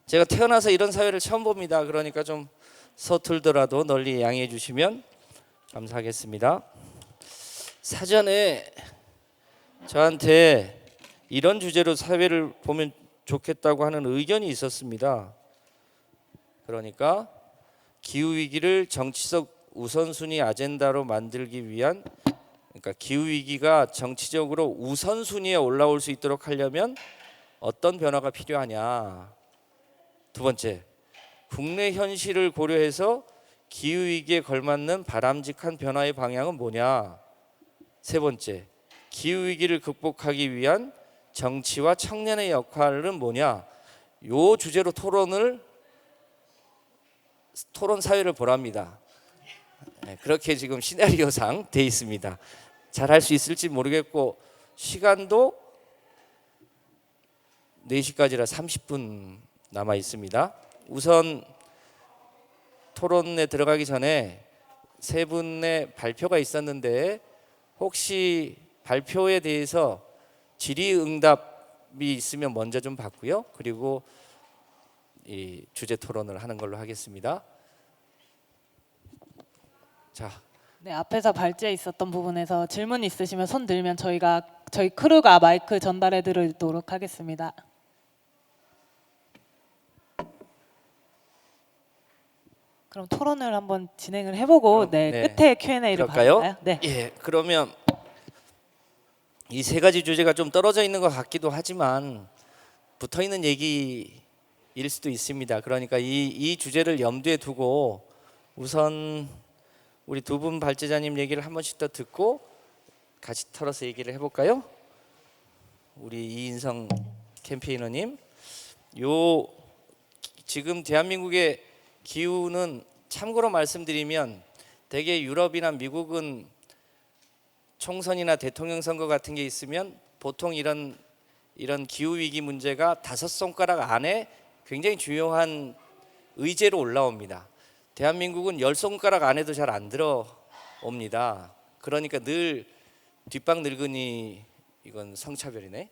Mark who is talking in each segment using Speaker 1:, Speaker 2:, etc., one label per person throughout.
Speaker 1: 제가 태어나서 이런 사회를 처음 봅니다. 그러니까 좀 서툴더라도 널리 양해해 주시면 감사하겠습니다. 사전에 저한테 이런 주제로 사회를 보면 좋겠다고 하는 의견이 있었습니다. 그러니까 기후위기를 정치적 우선순위 아젠다로 만들기 위한, 그러니까 기후위기가 정치적으로 우선순위에 올라올 수 있도록 하려면 어떤 변화가 필요하냐. 두 번째, 국내 현실을 고려해서 기후위기에 걸맞는 바람직한 변화의 방향은 뭐냐. 세 번째, 기후위기를 극복하기 위한 정치와 청년의 역할은 뭐냐. 요 주제로 토론 사회를 보랍니다. 그렇게 지금 시나리오상 돼 있습니다. 잘 할 수 있을지 모르겠고 시간도 4시까지라 30분 남아 있습니다. 우선 토론에 들어가기 전에 세 분의 발표가 있었는데 혹시 발표에 대해서 질의응답이 있으면 먼저 좀 받고요. 그리고 이 주제 토론을 하는 걸로 하겠습니다. 자,
Speaker 2: 네, 앞에서 발제에 있었던 부분에서 질문 있으시면 손 들면 저희 크루가 마이크 전달해 드리도록 하겠습니다. 그럼 토론을 한번 진행을 해보고 끝에 Q&A를 받을까요? 네.
Speaker 1: 예, 그러면 이 세 가지 주제가 좀 떨어져 있는 것 같기도 하지만 붙어 있는 얘기일 수도 있습니다. 그러니까 이 주제를 염두에 두고 우선 우리 두 분 발제자님 얘기를 한 번씩 더 듣고 같이 털어서 얘기를 해볼까요? 우리 이인성 캠페이너님, 지금 대한민국의 기후는 참고로 말씀드리면 대개 유럽이나 미국은 총선이나 대통령 선거 같은 게 있으면 보통 이런 기후 위기 문제가 5손가락 안에 굉장히 중요한 의제로 올라옵니다. 대한민국은 10손가락 안에도 잘 안 들어옵니다. 그러니까 늘 뒷방 늙은이, 이건 성차별이네.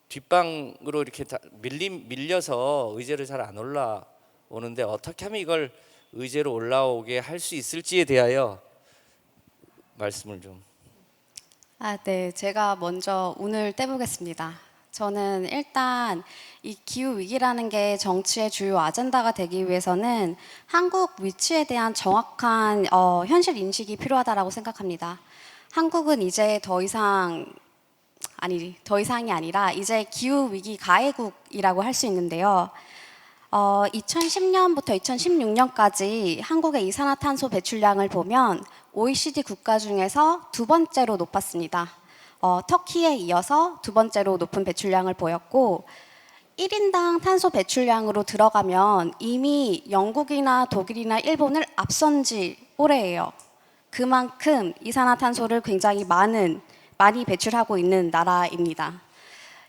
Speaker 1: 뒷방으로 이렇게 밀려서 의제를 잘 안 올라오는데 어떻게 하면 이걸 의제로 올라오게 할 수 있을지에 대하여 말씀을 좀.
Speaker 3: 네, 제가 먼저 운을 떼보겠습니다. 저는 일단 이 기후 위기라는 게 정치의 주요 아젠다가 되기 위해서는 한국 위치에 대한 정확한 현실 인식이 필요하다라고 생각합니다. 한국은 이제 더 이상이 아니라 이제 기후 위기 가해국이라고 할 수 있는데요. 2010년부터 2016년까지 한국의 이산화탄소 배출량을 보면 OECD 국가 중에서 두 번째로 높았습니다. 터키에 이어서 두 번째로 높은 배출량을 보였고 1인당 탄소 배출량으로 들어가면 이미 영국이나 독일이나 일본을 앞선 지 오래예요. 그만큼 이산화탄소를 굉장히 많이 배출하고 있는 나라입니다.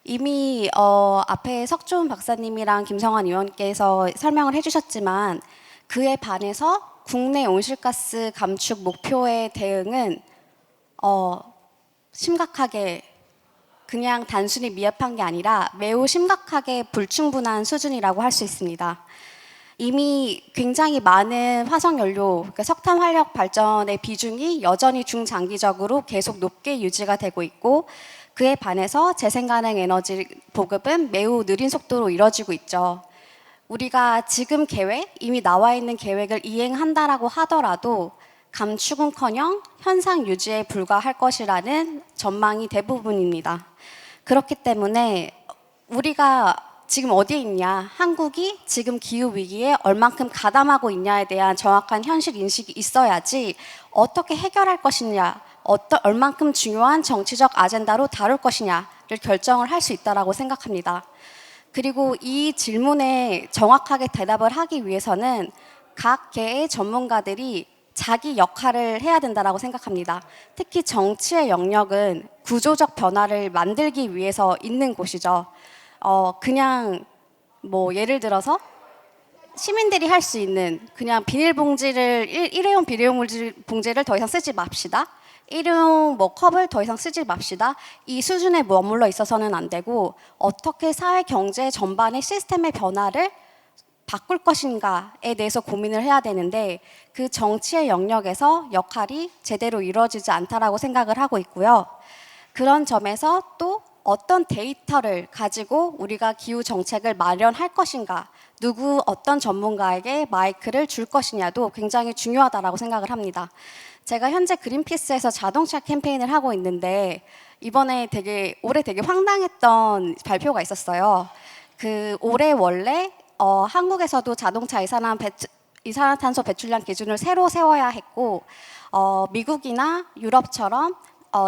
Speaker 3: 이미 앞에 석준 박사님이랑 김성환 의원께서 설명을 해주셨지만 그에 반해서 국내 온실가스 감축 목표의 대응은 심각하게 그냥 단순히 미흡한 게 아니라 매우 심각하게 불충분한 수준이라고 할 수 있습니다. 이미 굉장히 많은 화석연료, 그러니까 석탄 화력 발전의 비중이 여전히 중장기적으로 계속 높게 유지가 되고 있고 그에 반해서 재생가능 에너지 보급은 매우 느린 속도로 이뤄지고 있죠. 우리가 지금 이미 나와 있는 계획을 이행한다라고 하더라도 감축은커녕 현상 유지에 불과할 것이라는 전망이 대부분입니다. 그렇기 때문에 우리가 지금 어디에 있냐, 한국이 지금 기후 위기에 얼만큼 가담하고 있냐에 대한 정확한 현실 인식이 있어야지 어떻게 해결할 것이냐, 얼만큼 중요한 정치적 아젠다로 다룰 것이냐를 결정을 할 수 있다고 생각합니다. 그리고 이 질문에 정확하게 대답을 하기 위해서는 각 개의 전문가들이 자기 역할을 해야 된다고 생각합니다. 특히 정치의 영역은 구조적 변화를 만들기 위해서 있는 곳이죠. 그냥 예를 들어서 시민들이 할 수 있는 그냥 비닐봉지를 일회용 비닐봉지를 더 이상 쓰지 맙시다. 일용 뭐 컵을 더 이상 쓰지 맙시다. 이 수준에 머물러 있어서는 안 되고 어떻게 사회 경제 전반의 시스템의 변화를 바꿀 것인가에 대해서 고민을 해야 되는데 그 정치의 영역에서 역할이 제대로 이루어지지 않다라고 생각을 하고 있고요. 그런 점에서 또 어떤 데이터를 가지고 우리가 기후 정책을 마련할 것인가, 누구 어떤 전문가에게 마이크를 줄 것이냐도 굉장히 중요하다라고 생각을 합니다. 제가 현재 그린피스에서 자동차 캠페인을 하고 있는데 이번에 올해 되게 황당했던 발표가 있었어요. 올해 원래 한국에서도 자동차 이산화탄소 배출량 기준을 새로 세워야 했고 미국이나 유럽처럼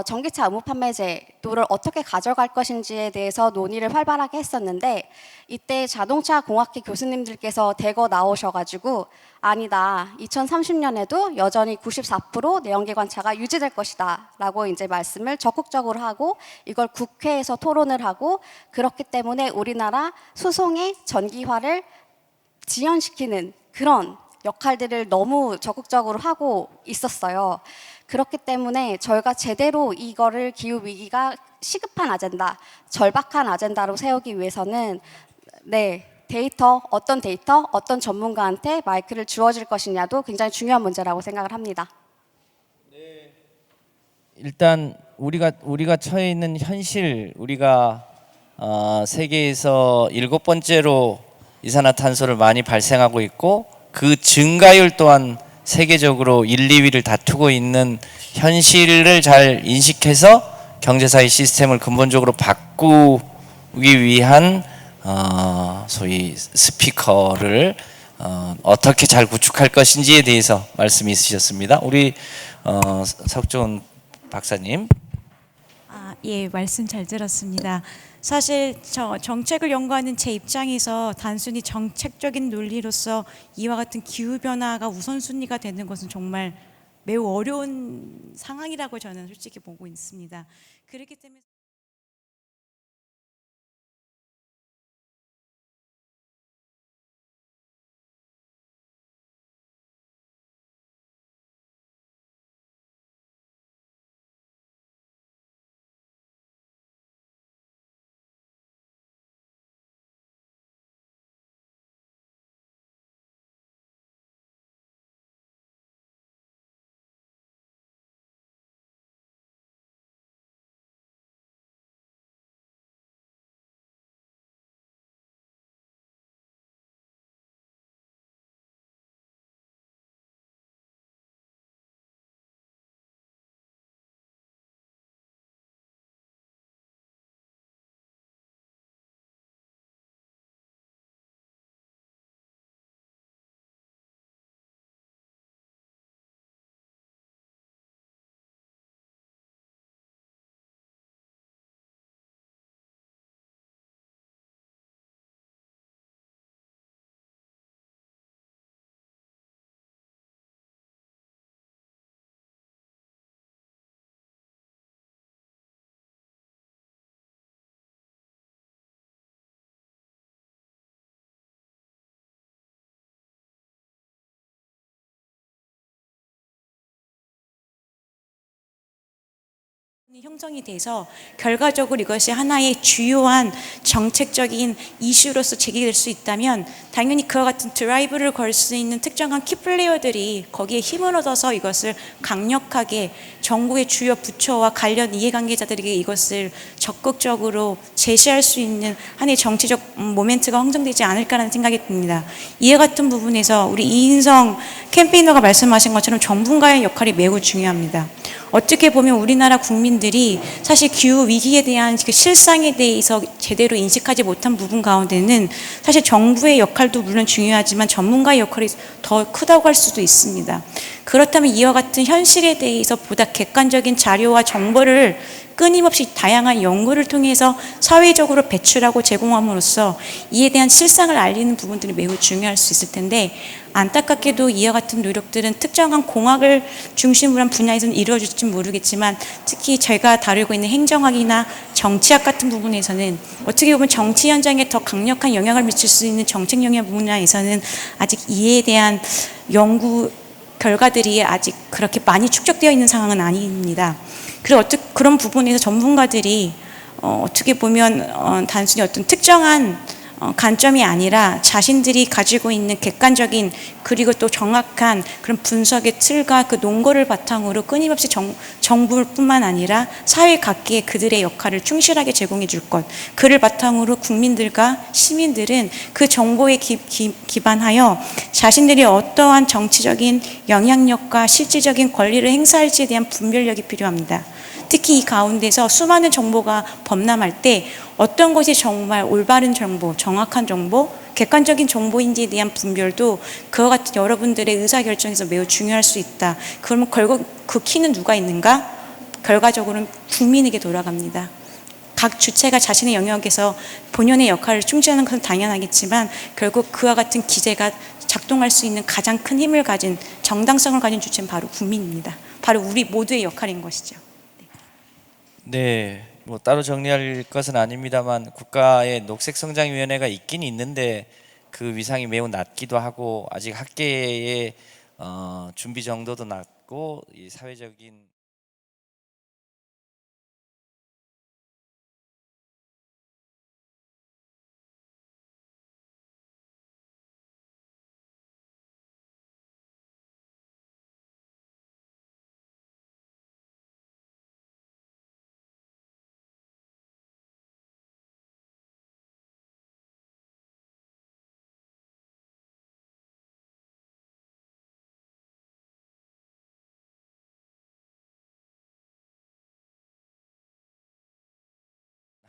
Speaker 3: 전기차 의무 판매 제도를 어떻게 가져갈 것인지에 대해서 논의를 활발하게 했었는데 이때 자동차 공학기 교수님들께서 대거 나오셔가지고 아니다, 2030년에도 여전히 94% 내연기관차가 유지될 것이다 라고 이제 말씀을 적극적으로 하고 이걸 국회에서 토론을 하고 그렇기 때문에 우리나라 수송의 전기화를 지연시키는 그런 역할들을 너무 적극적으로 하고 있었어요. 그렇기 때문에 저희가 제대로 이거를 기후위기가 시급한 아젠다, 절박한 아젠다로 세우기 위해서는 어떤 전문가한테 마이크를 주어질 것이냐도 굉장히 중요한 문제라고 생각을 합니다.
Speaker 1: 일단 우리가 처해 있는 현실, 우리가 세계에서 7번째로 이산화탄소를 많이 발생하고 있고 그 증가율 또한 세계적으로 1, 2위를 다투고 있는 현실을 잘 인식해서 경제사회 시스템을 근본적으로 바꾸기 위한 소위 스피커를 어떻게 잘 구축할 것인지에 대해서 말씀이 있으셨습니다. 우리 석준 박사님.
Speaker 4: 예, 말씀 잘 들었습니다. 사실 정책을 연구하는 제 입장에서 단순히 정책적인 논리로서 이와 같은 기후변화가 우선순위가 되는 것은 정말 매우 어려운 상황이라고 저는 솔직히 보고 있습니다. 그렇기 때문에 형성이 돼서 결과적으로 이것이 하나의 주요한 정책적인 이슈로서 제기될 수 있다면 당연히 그와 같은 드라이브를 걸 수 있는 특정한 키플레이어들이 거기에 힘을 얻어서 이것을 강력하게 정부의 주요 부처와 관련 이해관계자들에게 이것을 적극적으로 제시할 수 있는 하나의 정치적 모멘트가 형성되지 않을까라는 생각이 듭니다. 이와 같은 부분에서 우리 이인성 캠페이너가 말씀하신 것처럼 전문가의 역할이 매우 중요합니다. 어떻게 보면 우리나라 국민들이 사실 기후 위기에 대한 그 실상에 대해서 제대로 인식하지 못한 부분 가운데는 사실 정부의 역할도 물론 중요하지만 전문가의 역할이 더 크다고 할 수도 있습니다. 그렇다면 이와 같은 현실에 대해서 보다 객관적인 자료와 정보를 끊임없이 다양한 연구를 통해서 사회적으로 배출하고 제공함으로써 이에 대한 실상을 알리는 부분들이 매우 중요할 수 있을 텐데 안타깝게도 이와 같은 노력들은 특정한 공학을 중심으로 한 분야에서는 이루어질지 모르겠지만 특히 제가 다루고 있는 행정학이나 정치학 같은 부분에서는 어떻게 보면 정치 현장에 더 강력한 영향을 미칠 수 있는 정책 영역 분야에서는 아직 이에 대한 연구 결과들이 아직 그렇게 많이 축적되어 있는 상황은 아닙니다. 그리고 그런 부분에서 전문가들이 어떻게 보면 단순히 어떤 특정한 관점이 아니라 자신들이 가지고 있는 객관적인 그리고 또 정확한 그런 분석의 틀과 그 논거를 바탕으로 끊임없이 정부뿐만 아니라 사회 각계에 그들의 역할을 충실하게 제공해 줄 것, 그를 바탕으로 국민들과 시민들은 그 정보에 기반하여 자신들이 어떠한 정치적인 영향력과 실질적인 권리를 행사할지에 대한 분별력이 필요합니다. 특히 이 가운데서 수많은 정보가 범람할 때 어떤 것이 정말 올바른 정보, 정확한 정보, 객관적인 정보인지에 대한 분별도 그와 같은 여러분들의 의사결정에서 매우 중요할 수 있다. 그러면 결국 그 키는 누가 있는가? 결과적으로는 국민에게 돌아갑니다. 각 주체가 자신의 영역에서 본연의 역할을 충실하는 것은 당연하겠지만 결국 그와 같은 기제가 작동할 수 있는 가장 큰 힘을 가진 정당성을 가진 주체는 바로 국민입니다. 바로 우리 모두의 역할인 것이죠.
Speaker 1: 네, 뭐 따로 정리할 것은 아닙니다만 국가의 녹색성장위원회가 있긴 있는데 그 위상이 매우 낮기도 하고 아직 학계의 준비 정도도 낮고 이 사회적인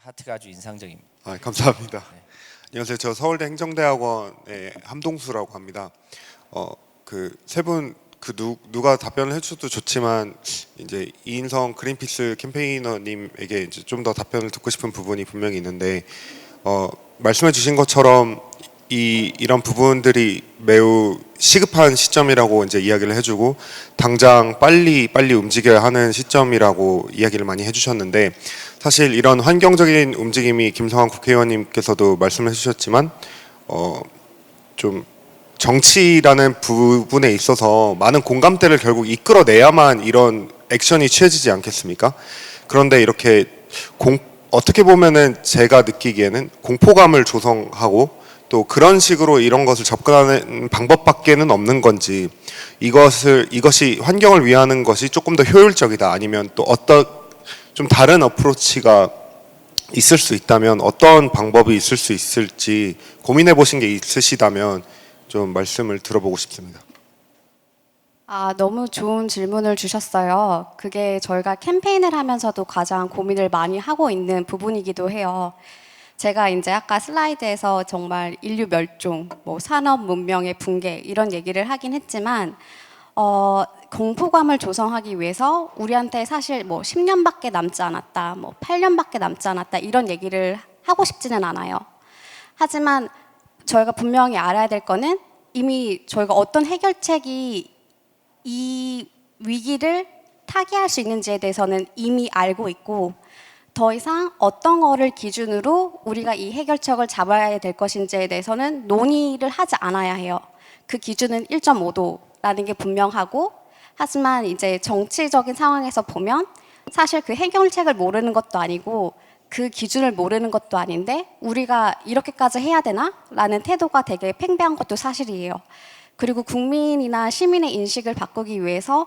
Speaker 1: 하트가 아주 인상적입니다.
Speaker 5: 감사합니다. 안녕하세요. 저 서울대 행정대학원의 함동수라고 합니다. 그 세 분 누가 답변을 해주셔도 좋지만 이제 이인성 그린피스 캠페이너님에게 이제 좀 더 답변을 듣고 싶은 부분이 분명히 있는데 말씀해주신 것처럼 이런 부분들이 매우 시급한 시점이라고 이제 이야기를 해주고 당장 빨리 움직여야 하는 시점이라고 이야기를 많이 해주셨는데 사실 이런 환경적인 움직임이 김성환 국회의원님께서도 말씀을 해주셨지만 좀 정치라는 부분에 있어서 많은 공감대를 결국 이끌어내야만 이런 액션이 취해지지 않겠습니까? 그런데 이렇게 어떻게 보면은 제가 느끼기에는 공포감을 조성하고 또 그런 식으로 이런 것을 접근하는 방법밖에는 없는 건지 이것이 환경을 위하는 것이 조금 더 효율적이다 아니면 또 어떤 좀 다른 어프로치가 있을 수 있다면 어떤 방법이 있을 수 있을지 고민해 보신 게 있으시다면 좀 말씀을 들어보고 싶습니다.
Speaker 3: 너무 좋은 질문을 주셨어요. 그게 저희가 캠페인을 하면서도 가장 고민을 많이 하고 있는 부분이기도 해요. 제가 이제 아까 슬라이드에서 정말 인류 멸종, 뭐 산업 문명의 붕괴 이런 얘기를 하긴 했지만 공포감을 조성하기 위해서 우리한테 사실 뭐 10년밖에 남지 않았다, 뭐 8년밖에 남지 않았다 이런 얘기를 하고 싶지는 않아요. 하지만 저희가 분명히 알아야 될 거는 이미 저희가 어떤 해결책이 이 위기를 타개할 수 있는지에 대해서는 이미 알고 있고 더 이상 어떤 거를 기준으로 우리가 이 해결책을 잡아야 될 것인지에 대해서는 논의를 하지 않아야 해요. 그 기준은 1.5도라는 게 분명하고 하지만 이제 정치적인 상황에서 보면 사실 그 해결책을 모르는 것도 아니고 그 기준을 모르는 것도 아닌데 우리가 이렇게까지 해야 되나? 라는 태도가 되게 팽배한 것도 사실이에요. 그리고 국민이나 시민의 인식을 바꾸기 위해서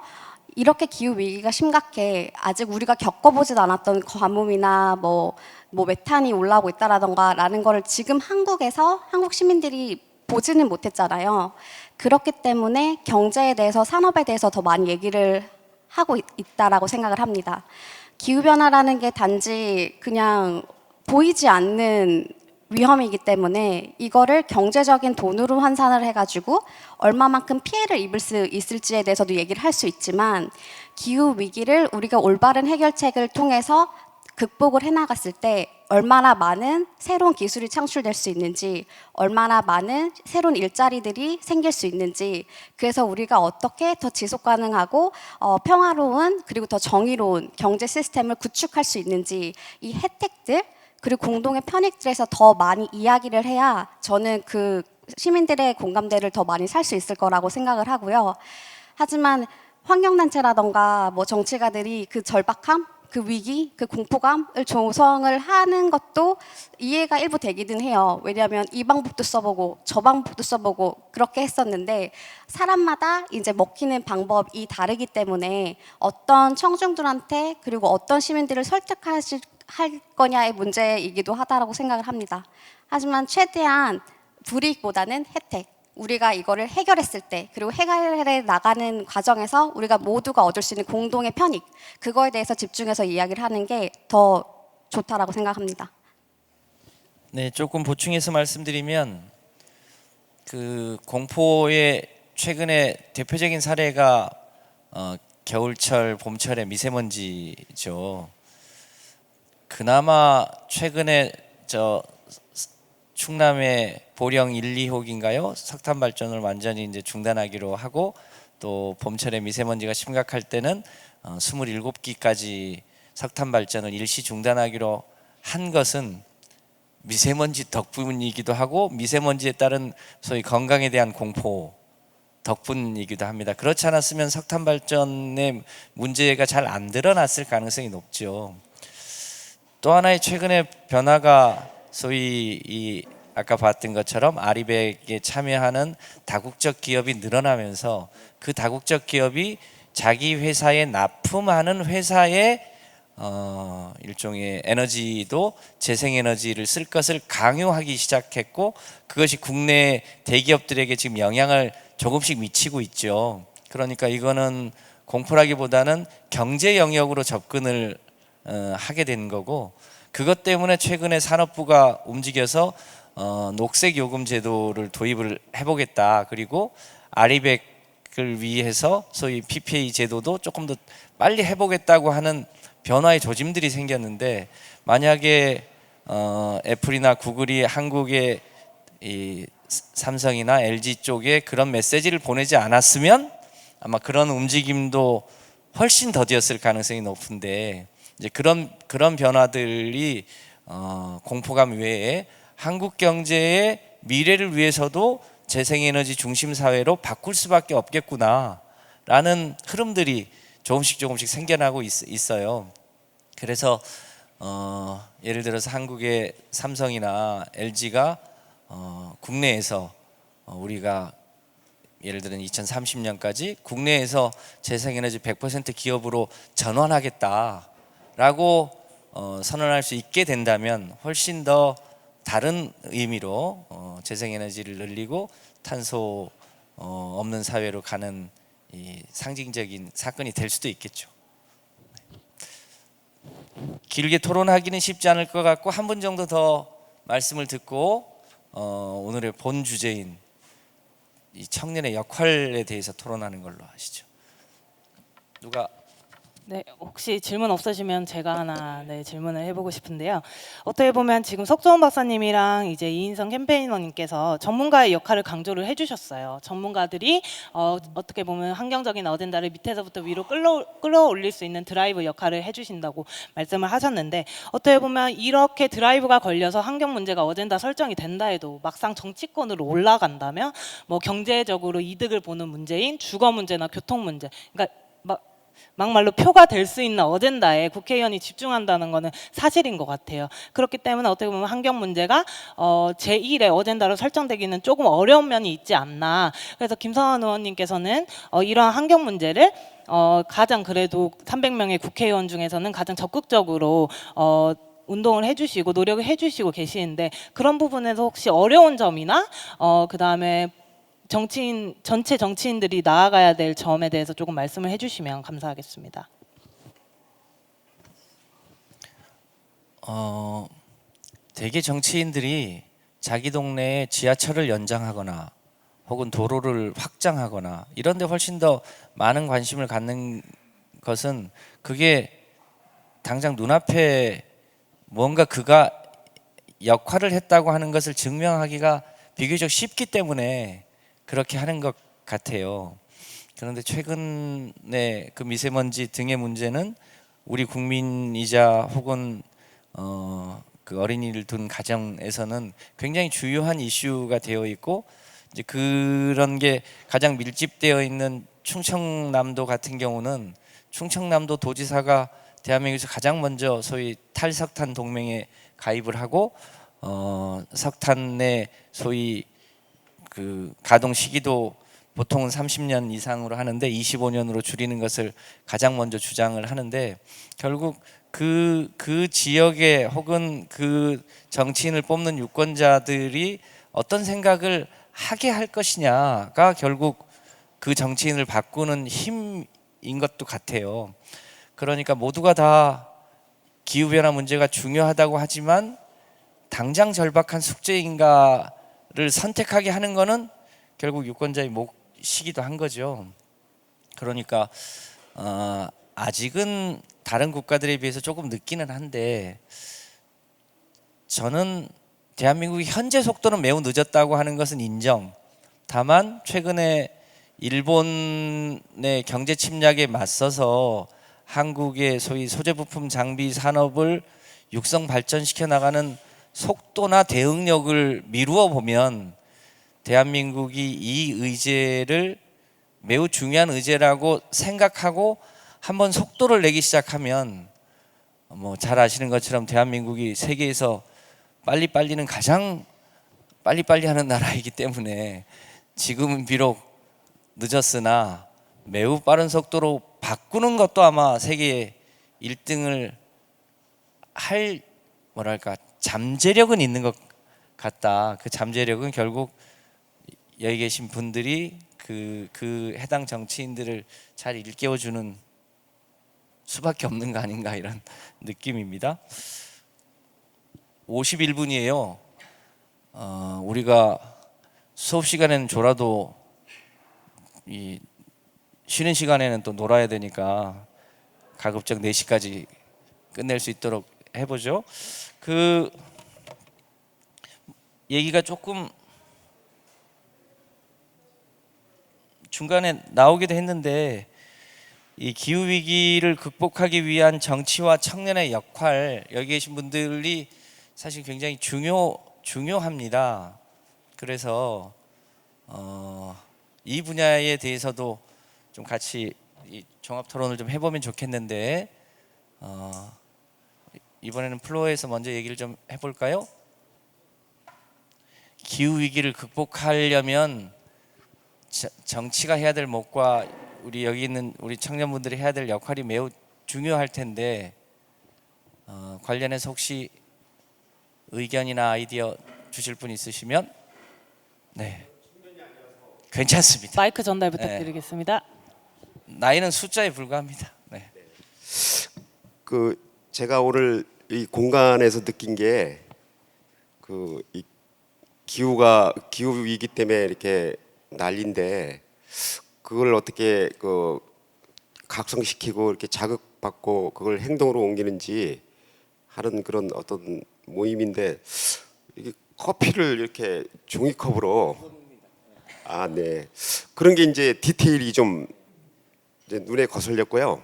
Speaker 3: 이렇게 기후 위기가 심각해 아직 우리가 겪어보진 않았던 가뭄이나 뭐 메탄이 올라오고 있다라던가 라는 거를 지금 한국에서 한국 시민들이 보지는 못했잖아요. 그렇기 때문에 경제에 대해서 산업에 대해서 더 많이 얘기를 하고 있다라고 생각을 합니다. 기후변화라는 게 단지 그냥 보이지 않는 위험이기 때문에 이거를 경제적인 돈으로 환산을 해가지고 얼마만큼 피해를 입을 수 있을지에 대해서도 얘기를 할 수 있지만 기후 위기를 우리가 올바른 해결책을 통해서 극복을 해나갔을 때 얼마나 많은 새로운 기술이 창출될 수 있는지 얼마나 많은 새로운 일자리들이 생길 수 있는지 그래서 우리가 어떻게 더 지속 가능하고 평화로운 그리고 더 정의로운 경제 시스템을 구축할 수 있는지 이 혜택들 그리고 공동의 편익들에서 더 많이 이야기를 해야 저는 그 시민들의 공감대를 더 많이 살 수 있을 거라고 생각을 하고요. 하지만 환경단체라던가 뭐 정치가들이 그 절박함, 그 위기, 그 공포감을 조성을 하는 것도 이해가 일부 되기는 해요. 왜냐하면 이 방법도 써보고 저 방법도 써보고 그렇게 했었는데 사람마다 이제 먹히는 방법이 다르기 때문에 어떤 청중들한테 그리고 어떤 시민들을 설득할 거냐의 문제이기도 하다라고 생각을 합니다. 하지만 최대한 불이익보다는 혜택, 우리가 이거를 해결했을 때 그리고 해결해 나가는 과정에서 우리가 모두가 얻을 수 있는 공동의 편익, 그거에 대해서 집중해서 이야기를 하는 게 더 좋다라고 생각합니다.
Speaker 1: 네, 조금 보충해서 말씀드리면 그 공포의 최근에 대표적인 사례가 겨울철, 봄철의 미세먼지죠. 그나마 최근에 저 충남의 보령 1, 2호기인가요? 석탄 발전을 완전히 이제 중단하기로 하고 또 봄철에 미세먼지가 심각할 때는 27기까지 석탄 발전을 일시 중단하기로 한 것은 미세먼지 덕분이기도 하고 미세먼지에 따른 소위 건강에 대한 공포 덕분이기도 합니다. 그렇지 않았으면 석탄 발전의 문제가 잘 안 드러났을 가능성이 높죠. 또 하나의 최근의 변화가 소위 이 아까 봤던 것처럼 아리백에 참여하는 다국적 기업이 늘어나면서 그 다국적 기업이 자기 회사에 납품하는 회사의 일종의 에너지도 재생에너지를 쓸 것을 강요하기 시작했고 그것이 국내 대기업들에게 지금 영향을 조금씩 미치고 있죠. 그러니까 이거는 공포라기보다는 경제 영역으로 접근을 하게 된 거고 그것 때문에 최근에 산업부가 움직여서 녹색 요금 제도를 도입을 해보겠다. 그리고 아리백을 위해서 소위 PPA 제도도 조금 더 빨리 해보겠다고 하는 변화의 조짐들이 생겼는데 만약에 애플이나 구글이 한국의 이 삼성이나 LG 쪽에 그런 메시지를 보내지 않았으면 아마 그런 움직임도 훨씬 더디었을 가능성이 높은데 이제 그런 변화들이 공포감 외에 한국 경제의 미래를 위해서도 재생에너지 중심 사회로 바꿀 수밖에 없겠구나라는 흐름들이 조금씩 생겨나고 있어요. 그래서 예를 들어서 한국의 삼성이나 LG가 국내에서 우리가 예를 들어 2030년까지 국내에서 재생에너지 100% 기업으로 전환하겠다라고 선언할 수 있게 된다면 훨씬 더 다른 의미로 재생에너지를 늘리고 탄소 없는 사회로 가는 이 상징적인 사건이 될 수도 있겠죠. 길게 토론하기는 쉽지 않을 것 같고 한 분 정도 더 말씀을 듣고 오늘의 본 주제인 이 청년의 역할에 대해서 토론하는 걸로 하시죠. 누가?
Speaker 2: 네, 혹시 질문 없으시면 제가 하나 질문을 해보고 싶은데요. 어떻게 보면 지금 석조원 박사님이랑 이제 이인성 캠페이너님께서 전문가의 역할을 강조를 해주셨어요. 전문가들이 어떻게 보면 환경적인 어젠다를 밑에서부터 위로 끌어올릴 수 있는 드라이브 역할을 해주신다고 말씀을 하셨는데 어떻게 보면 이렇게 드라이브가 걸려서 환경 문제가 어젠다 설정이 된다 해도 막상 정치권으로 올라간다면 뭐 경제적으로 이득을 보는 문제인 주거 문제나 교통 문제, 그러니까 막말로 표가 될 수 있는 어젠다에 국회의원이 집중한다는 것은 사실인 것 같아요. 그렇기 때문에 어떻게 보면 환경 문제가 제1의 어젠다로 설정되기는 조금 어려운 면이 있지 않나. 그래서 김성환 의원님께서는 이러한 환경 문제를 가장 그래도 300명의 국회의원 중에서는 가장 적극적으로 운동을 해주시고 노력을 해주시고 계시는데 그런 부분에서 혹시 어려운 점이나 그다음에 전체 정치인들이 나아가야 될 점에 대해서 조금 말씀을 해주시면 감사하겠습니다.
Speaker 1: 대개 정치인들이 자기 동네에 지하철을 연장하거나 혹은 도로를 확장하거나 이런 데 훨씬 더 많은 관심을 갖는 것은 그게 당장 눈앞에 뭔가 그가 역할을 했다고 하는 것을 증명하기가 비교적 쉽기 때문에 그렇게 하는 것 같아요. 그런데 최근에 그 미세먼지 등의 문제는 우리 국민이자 혹은 그 어린이를 둔 가정에서는 굉장히 주요한 이슈가 되어 있고 이제 그런 게 가장 밀집되어 있는 충청남도 같은 경우는 충청남도 도지사가 대한민국에서 가장 먼저 소위 탈석탄 동맹에 가입을 하고 석탄의 소위 그 가동 시기도 보통은 30년 이상으로 하는데 25년으로 줄이는 것을 가장 먼저 주장을 하는데, 결국 그 지역에 혹은 그 정치인을 뽑는 유권자들이 어떤 생각을 하게 할 것이냐가 결국 그 정치인을 바꾸는 힘인 것도 같아요. 그러니까 모두가 다 기후변화 문제가 중요하다고 하지만 당장 절박한 숙제인가를 선택하게 하는 것은 결국 유권자의 몫이기도 한 거죠. 그러니까 아직은 다른 국가들에 비해서 조금 늦기는 한데, 저는 대한민국이 현재 속도는 매우 늦었다고 하는 것은 인정. 다만 최근에 일본의 경제 침략에 맞서서 한국의 소위 소재 부품 장비 산업을 육성 발전시켜 나가는 속도나 대응력을 미루어 보면 대한민국이 이 의제를 매우 중요한 의제라고 생각하고 한번 속도를 내기 시작하면, 뭐 잘 아시는 것처럼 대한민국이 세계에서 빨리빨리는 가장 빨리빨리 하는 나라이기 때문에 지금은 비록 늦었으나 매우 빠른 속도로 바꾸는 것도 아마 세계 1등을 할 뭐랄까 잠재력은 있는 것 같다. 그 잠재력은 결국 여기 계신 분들이 그 해당 정치인들을 잘 일깨워주는 수밖에 없는 거 아닌가, 이런 느낌입니다. 51분이에요. 우리가 수업 시간에는 졸아도 이 쉬는 시간에는 또 놀아야 되니까 가급적 4시까지 끝낼 수 있도록 해보죠. 그 얘기가 조금 중간에 나오기도 했는데, 이 기후 위기를 극복하기 위한 정치와 청년의 역할, 여기 계신 분들이 사실 굉장히 중요합니다. 그래서 이 분야에 대해서도 좀 같이 이 종합 토론을 좀 해보면 좋겠는데, 이번에는 플로어에서 먼저 얘기를 좀 해볼까요? 기후 위기를 극복하려면 정치가 해야 될 몫과 우리 여기 있는 우리 청년분들이 해야 될 역할이 매우 중요할 텐데, 관련해서 혹시 의견이나 아이디어 주실 분 있으시면. 네, 괜찮습니다.
Speaker 2: 마이크 전달 부탁드리겠습니다.
Speaker 1: 나이는 숫자에 불과합니다. 네.
Speaker 6: 그 제가 오늘 이 공간에서 느낀 게 이 기후 위기 때문에 이렇게 난리인데, 그걸 어떻게 각성시키고 이렇게 자극받고 그걸 행동으로 옮기는지 하는 그런 어떤 모임인데, 이게 커피를 이렇게 종이컵으로, 네, 그런 게 이제 디테일이 좀 이제 눈에 거슬렸고요.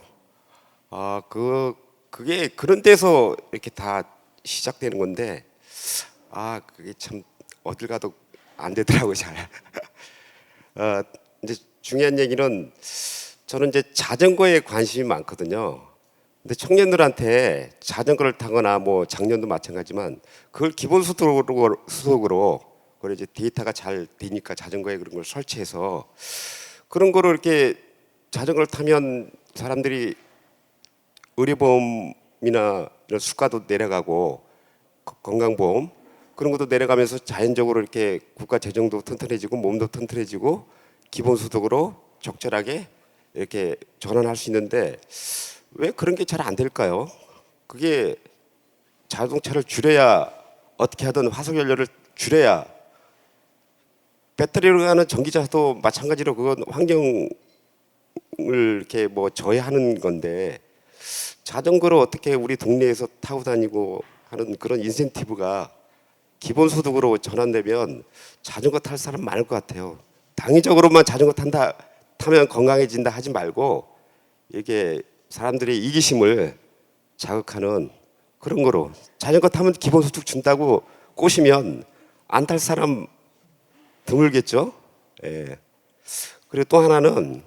Speaker 6: 그게 그런 데서 이렇게 다 시작되는 건데, 그게 참 어딜 가도 안 되더라고요, 잘. 이제 중요한 얘기는, 저는 이제 자전거에 관심이 많거든요. 근데 청년들한테 자전거를 타거나 뭐 작년도 마찬가지지만 그걸 기본소득으로 그걸 이제 데이터가 잘 되니까 자전거에 그런 걸 설치해서 그런 거를 이렇게 자전거를 타면 사람들이 의료보험이나 이런 수가도 내려가고 건강보험 그런 것도 내려가면서 자연적으로 이렇게 국가 재정도 튼튼해지고 몸도 튼튼해지고 기본소득으로 적절하게 이렇게 전환할 수 있는데, 왜 그런 게 잘 안 될까요? 그게 자동차를 줄여야, 어떻게 하든 화석연료를 줄여야, 배터리로 가는 전기차도 마찬가지로 그건 환경을 이렇게 뭐 저해하는 건데, 자전거를 어떻게 우리 동네에서 타고 다니고 하는 그런 인센티브가 기본소득으로 전환되면 자전거 탈 사람 많을 것 같아요. 당위적으로만 자전거 타면 건강해진다 하지 말고, 이게 사람들의 이기심을 자극하는 그런 거로, 자전거 타면 기본소득 준다고 꼬시면 안 탈 사람 드물겠죠. 예. 그리고 또 하나는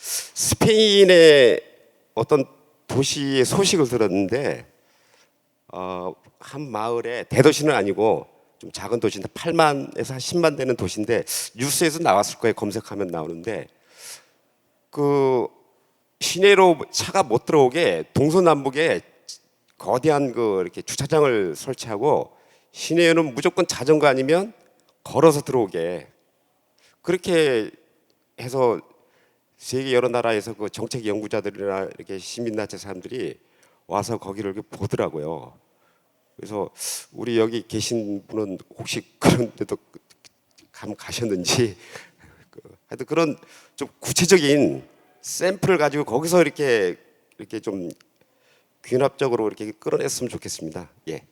Speaker 6: 스페인의 어떤 도시의 소식을 들었는데 한 마을에 대도시는 아니고 좀 작은 도시인데 8만에서 한 10만 되는 도시인데 뉴스에서 나왔을 거예요. 검색하면 나오는데 그 시내로 차가 못 들어오게 동서남북에 거대한 그 이렇게 주차장을 설치하고 시내에는 무조건 자전거 아니면 걸어서 들어오게 그렇게 해서 세계 여러 나라에서 그 정책 연구자들이나 이렇게 시민단체 사람들이 와서 거기를 이렇게 보더라고요. 그래서 우리 여기 계신 분은 혹시 그런 데도 가셨는지 하여튼 그런 좀 구체적인 샘플을 가지고 거기서 이렇게 좀 귀납적으로 이렇게 끌어냈으면 좋겠습니다. 예.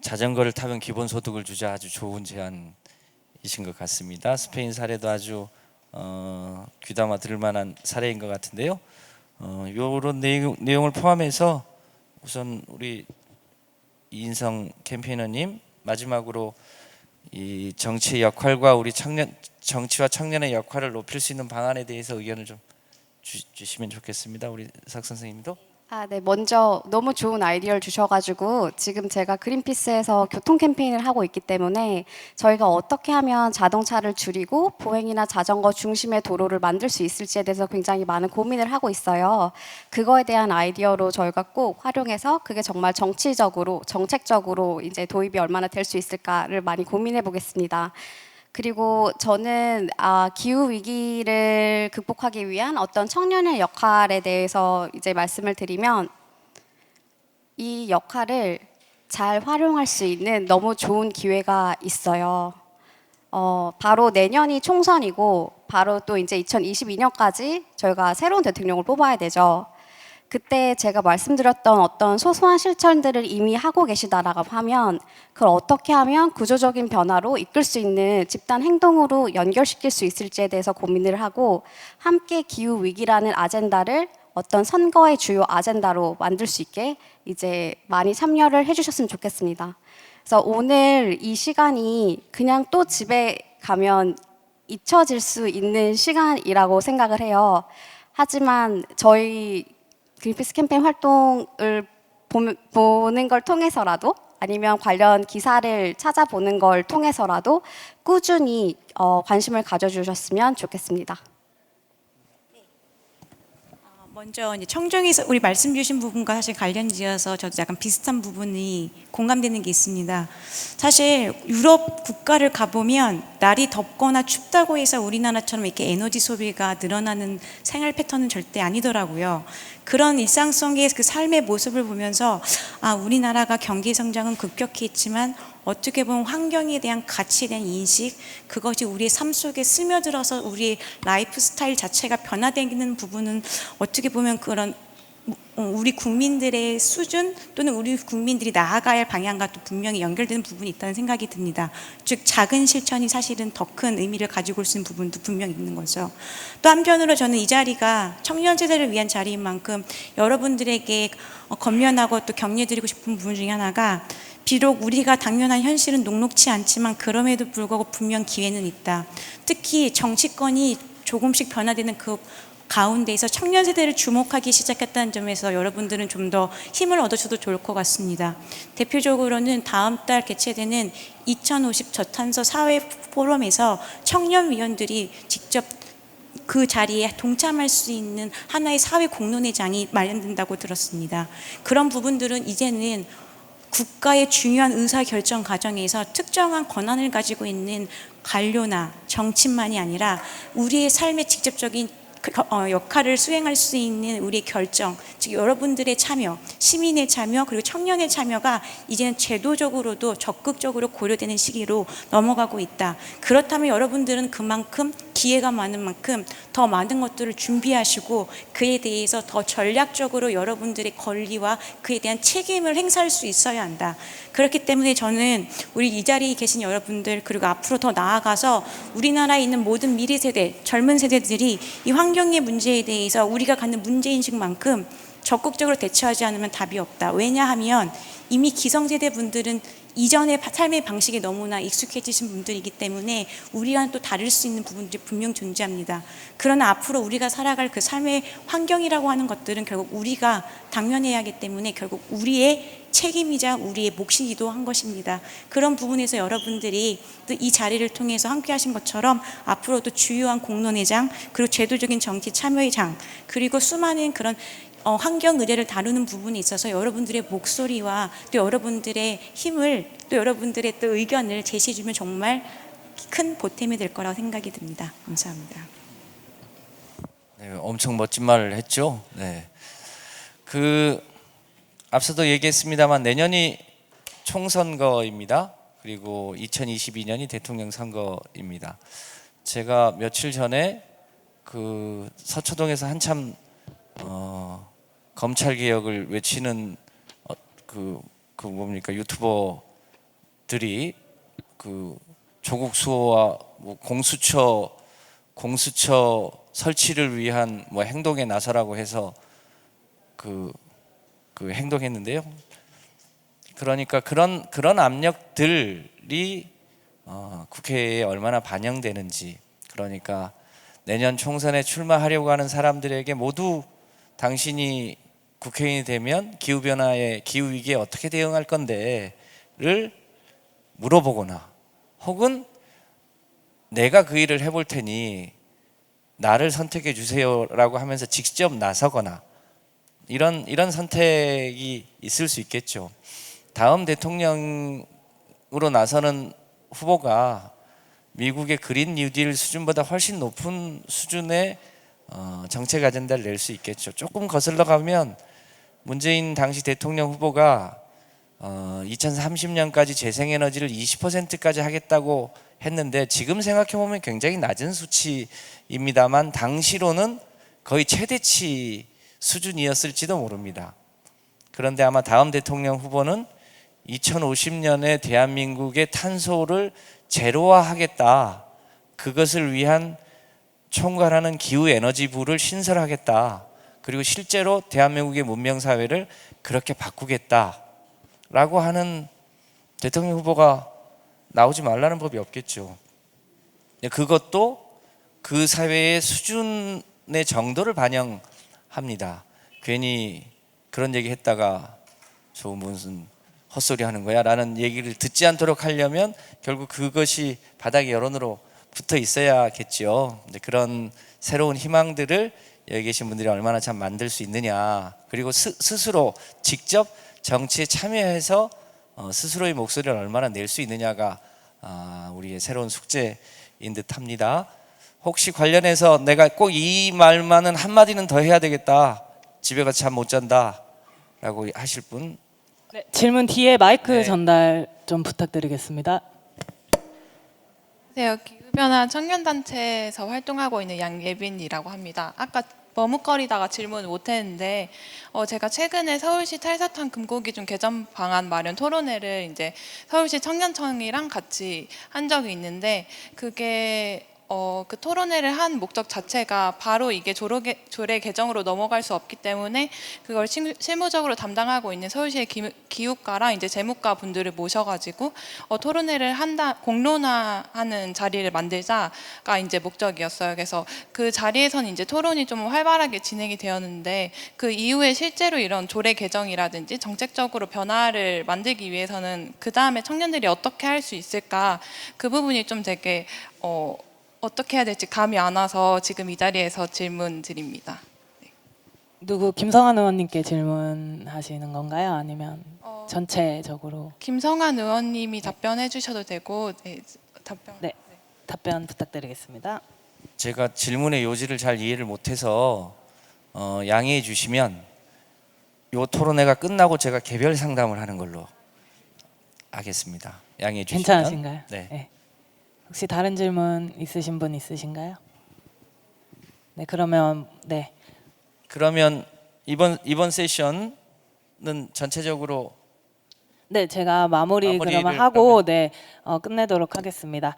Speaker 1: 자전거를 타면 기본소득을 주자 아주 좋은 제안이신 것 같습니다. 스페인 사례도 아주 귀담아 들을 만한 사례인 것 같은데요. 이런 내용을 포함해서 우선 우리 이인성 캠페이너님 마지막으로 이 정치의 역할과 우리 정치와 청년의 역할을 높일 수 있는 방안에 대해서 의견을 좀 주시면 좋겠습니다. 우리 석 선생님도.
Speaker 3: 네. 먼저 너무 좋은 아이디어를 주셔가지고 지금 제가 그린피스에서 교통 캠페인을 하고 있기 때문에 저희가 어떻게 하면 자동차를 줄이고 보행이나 자전거 중심의 도로를 만들 수 있을지에 대해서 굉장히 많은 고민을 하고 있어요. 그거에 대한 아이디어로 저희가 꼭 활용해서 그게 정말 정치적으로, 정책적으로 이제 도입이 얼마나 될 수 있을까를 많이 고민해 보겠습니다. 그리고 저는 기후 위기를 극복하기 위한 어떤 청년의 역할에 대해서 이제 말씀을 드리면 이 역할을 잘 활용할 수 있는 너무 좋은 기회가 있어요. 바로 내년이 총선이고 바로 또 이제 2022년까지 저희가 새로운 대통령을 뽑아야 되죠. 그때 제가 말씀드렸던 어떤 소소한 실천들을 이미 하고 계시다라고 하면 그걸 어떻게 하면 구조적인 변화로 이끌 수 있는 집단 행동으로 연결시킬 수 있을지에 대해서 고민을 하고 함께 기후 위기라는 아젠다를 어떤 선거의 주요 아젠다로 만들 수 있게 이제 많이 참여를 해주셨으면 좋겠습니다. 그래서 오늘 이 시간이 그냥 또 집에 가면 잊혀질 수 있는 시간이라고 생각을 해요. 하지만 저희 그린피스 캠페인 활동을 보는 걸 통해서라도 아니면 관련 기사를 찾아보는 걸 통해서라도 꾸준히 관심을 가져주셨으면 좋겠습니다.
Speaker 4: 먼저 이제 청정에서 우리 말씀 주신 부분과 사실 관련지어서 저도 약간 비슷한 부분이 공감되는 게 있습니다. 사실 유럽 국가를 가보면 날이 덥거나 춥다고 해서 우리나라처럼 이렇게 에너지 소비가 늘어나는 생활 패턴은 절대 아니더라고요. 그런 일상 속의 그 삶의 모습을 보면서 우리나라가 경기 성장은 급격히 있지만 어떻게 보면 환경에 대한 가치에 대한 인식, 그것이 우리의 삶 속에 스며들어서 우리의 라이프 스타일 자체가 변화되는 부분은 어떻게 보면 그런 우리 국민들의 수준 또는 우리 국민들이 나아가야 할 방향과 또 분명히 연결되는 부분이 있다는 생각이 듭니다. 즉 작은 실천이 사실은 더 큰 의미를 가지고 올 수 있는 부분도 분명히 있는 거죠. 또 한편으로 저는 이 자리가 청년 세대를 위한 자리인 만큼 여러분들에게 권면하고 또 격려드리고 싶은 부분 중에 하나가 비록 우리가 당면한 현실은 녹록치 않지만 그럼에도 불구하고 분명 기회는 있다. 특히 정치권이 조금씩 변화되는 그 가운데에서 청년 세대를 주목하기 시작했다는 점에서 여러분들은 좀 더 힘을 얻으셔도 좋을 것 같습니다. 대표적으로는 다음 달 개최되는 2050 저탄소 사회 포럼에서 청년 위원들이 직접 그 자리에 동참할 수 있는 하나의 사회 공론회장이 마련된다고 들었습니다. 그런 부분들은 이제는 국가의 중요한 의사결정 과정에서 특정한 권한을 가지고 있는 관료나 정치만이 아니라 우리의 삶의 직접적인 역할을 수행할 수 있는 우리의 결정, 즉 여러분들의 참여, 시민의 참여 그리고 청년의 참여가 이제는 제도적으로도 적극적으로 고려되는 시기로 넘어가고 있다. 그렇다면 여러분들은 그만큼 기회가 많은 만큼 더 많은 것들을 준비하시고 그에 대해서 더 전략적으로 여러분들의 권리와 그에 대한 책임을 행사할 수 있어야 한다. 그렇기 때문에 저는 우리 이 자리에 계신 여러분들 그리고 앞으로 더 나아가서 우리나라에 있는 모든 미래 세대, 젊은 세대들이 이 환경의 문제에 대해서 우리가 갖는 문제인식만큼 적극적으로 대처하지 않으면 답이 없다. 왜냐하면 이미 기성세대 분들은 이전의 삶의 방식에 너무나 익숙해지신 분들이기 때문에 우리와는 또 다를 수 있는 부분들이 분명 존재합니다. 그러나 앞으로 우리가 살아갈 그 삶의 환경이라고 하는 것들은 결국 우리가 당면해야 하기 때문에 결국 우리의 책임이자 우리의 몫이기도 한 것입니다. 그런 부분에서 여러분들이 또 이 자리를 통해서 함께 하신 것처럼 앞으로도 주요한 공론회장, 그리고 제도적인 정치 참여회장, 그리고 수많은 그런 환경 의례를 다루는 부분에 있어서 여러분들의 목소리와 또 여러분들의 힘을, 또 여러분들의 또 의견을 제시해주면 정말 큰 보탬이 될 거라고 생각이 듭니다. 감사합니다.
Speaker 1: 네, 엄청 멋진 말을 했죠. 네. 앞서도 얘기했습니다만 내년이 총선거입니다. 그리고 2022년이 대통령 선거입니다. 제가 며칠 전에 그 서초동에서 한참 검찰 개혁을 외치는 뭡니까 유튜버들이 그 조국 수호와 뭐 공수처 설치를 위한 뭐 행동에 나서라고 해서 그 행동했는데요. 그러니까 그런 압력들이 국회에 얼마나 반영되는지, 그러니까 내년 총선에 출마하려고 하는 사람들에게 모두 당신이 국회의원이 되면 기후변화에 기후위기에 어떻게 대응할 건데를 물어보거나, 혹은 내가 그 일을 해볼 테니 나를 선택해 주세요라고 하면서 직접 나서거나, 이런 선택이 있을 수 있겠죠. 다음 대통령으로 나서는 후보가 미국의 그린 뉴딜 수준보다 훨씬 높은 수준의 정책 아젠다를 낼 수 있겠죠. 조금 거슬러 가면 문재인 당시 대통령 후보가 2030년까지 재생에너지를 20%까지 하겠다고 했는데, 지금 생각해 보면 굉장히 낮은 수치입니다만 당시로는 거의 최대치 수준이었을지도 모릅니다. 그런데 아마 다음 대통령 후보는 2050년에 대한민국의 탄소를 제로화하겠다, 그것을 위한 총괄하는 기후에너지부를 신설하겠다, 그리고 실제로 대한민국의 문명사회를 그렇게 바꾸겠다라고 하는 대통령 후보가 나오지 말라는 법이 없겠죠. 그것도 그 사회의 수준의 정도를 반영합니다. 괜히 그런 얘기 했다가 저 무슨 헛소리 하는 거야 라는 얘기를 듣지 않도록 하려면 결국 그것이 바닥의 여론으로 붙어 있어야겠죠. 그런 새로운 희망들을 여기 계신 분들이 얼마나 참 만들 수 있느냐, 그리고 스스로 직접 정치에 참여해서 스스로의 목소리를 얼마나 낼 수 있느냐가 우리의 새로운 숙제인 듯합니다. 혹시 관련해서 내가 꼭 이 말만은 한마디는 더 해야 되겠다, 집에 가서 잠 못 잔다 라고 하실 분?
Speaker 2: 네, 질문 뒤에 마이크
Speaker 1: 네.
Speaker 2: 전달 좀 부탁드리겠습니다.
Speaker 7: 안녕하세요. 기후변화 청년단체에서 활동하고 있는 양예빈이라고 합니다. 아까 머뭇거리다가 질문을 못했는데 제가 최근에 서울시 탈사탄 금고기준 개선 방안 마련 토론회를 이제 서울시 청년청이랑 같이 한 적이 있는데, 그게 그 토론회를 한 목적 자체가 바로 이게 조례 개정으로 넘어갈 수 없기 때문에 그걸 실무적으로 담당하고 있는 서울시의 기후과랑 이제 재무과 분들을 모셔가지고 토론회를 공론화하는 자리를 만들자가 이제 목적이었어요. 그래서 그 자리에서는 이제 토론이 좀 활발하게 진행이 되었는데, 그 이후에 실제로 이런 조례 개정이라든지 정책적으로 변화를 만들기 위해서는 그 다음에 청년들이 어떻게 할 수 있을까, 그 부분이 좀 되게 어떻게 해야 될지 감이 안 와서 지금 이 자리에서 질문 드립니다.
Speaker 2: 누구 김성환 의원님께 질문하시는 건가요? 아니면 전체적으로?
Speaker 7: 김성환 의원님이 답변해 주셔도 되고, 답변.
Speaker 2: 네, 답변 부탁드리겠습니다.
Speaker 1: 제가 질문의 요지를 잘 이해를 못해서 양해해 주시면 이 토론회가 끝나고 제가 개별 상담을 하는 걸로 하겠습니다. 양해해 주시면.
Speaker 2: 괜찮으신가요?
Speaker 1: 네.
Speaker 2: 네. 혹시 다른 질문 있으신 분 있으신가요? 네, 그러면 네.
Speaker 1: 그러면 이번 세션은 전체적으로
Speaker 2: 네, 제가 그러면 하고,
Speaker 1: 마무리를 그러면.
Speaker 2: 네, 끝내도록 하겠습니다.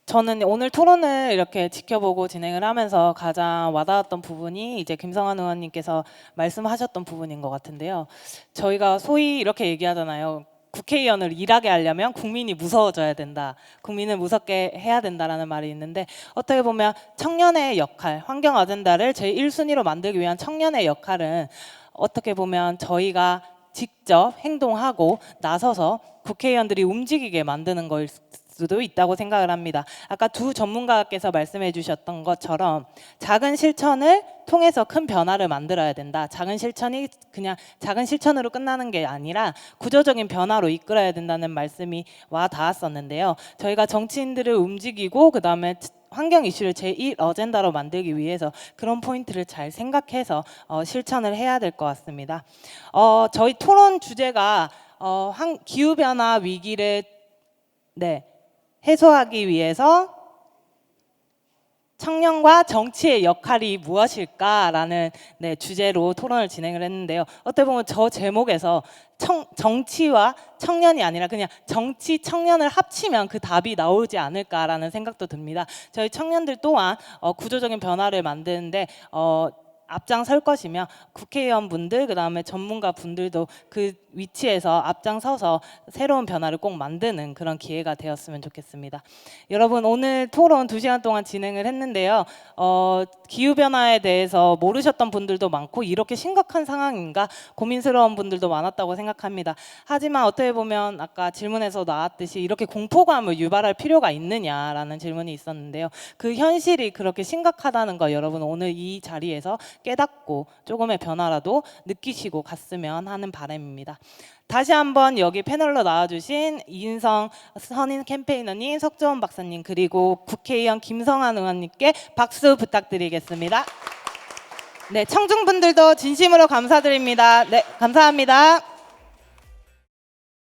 Speaker 2: 저는 오늘 토론을 이렇게 지켜보고 진행을 하면서 가장 와닿았던 부분이 이제 김성환 의원님께서 말씀하셨던 부분인 것 같은데요. 저희가 소위 이렇게 얘기하잖아요. 국회의원을 일하게 하려면 국민이 무서워져야 된다. 국민을 무섭게 해야 된다라는 말이 있는데 어떻게 보면 청년의 역할, 환경 아젠다를 제1순위로 만들기 위한 청년의 역할은 어떻게 보면 저희가 직접 행동하고 나서서 국회의원들이 움직이게 만드는 거일 수도 있다고 생각을 합니다. 아까 두 전문가께서 말씀해 주셨던 것처럼 작은 실천을 통해서 큰 변화를 만들어야 된다. 작은 실천이 그냥 작은 실천으로 끝나는 게 아니라 구조적인 변화로 이끌어야 된다는 말씀이 와 닿았었는데요. 저희가 정치인들을 움직이고 그다음에 환경 이슈를 제1 어젠다로 만들기 위해서 그런 포인트를 잘 생각해서 실천을 해야 될 것 같습니다. 저희 토론 주제가 기후변화 위기를 해소하기 위해서 청년과 정치의 역할이 무엇일까라는 주제로 토론을 진행을 했는데요. 어떻게 보면 저 제목에서 정치와 청년이 아니라 그냥 정치, 청년을 합치면 그 답이 나오지 않을까라는 생각도 듭니다. 저희 청년들 또한 구조적인 변화를 만드는데 앞장설 것이며 국회의원분들 그다음에 전문가분들도 그 위치에서 앞장서서 새로운 변화를 꼭 만드는 그런 기회가 되었으면 좋겠습니다. 여러분 오늘 토론 2시간 동안 진행을 했는데요. 기후변화에 대해서 모르셨던 분들도 많고 이렇게 심각한 상황인가 고민스러운 분들도 많았다고 생각합니다. 하지만 어떻게 보면 아까 질문에서 나왔듯이 이렇게 공포감을 유발할 필요가 있느냐라는 질문이 있었는데요. 그 현실이 그렇게 심각하다는 거 여러분 오늘 이 자리에서 깨닫고 조금의 변화라도 느끼시고 갔으면 하는 바람입니다. 다시 한번 여기 패널로 나와주신 이인성 선임 캠페이너님, 석조원 박사님 그리고 국회의원 김성환 의원님께 박수 부탁드리겠습니다. 네, 청중분들도 진심으로 감사드립니다. 네, 감사합니다.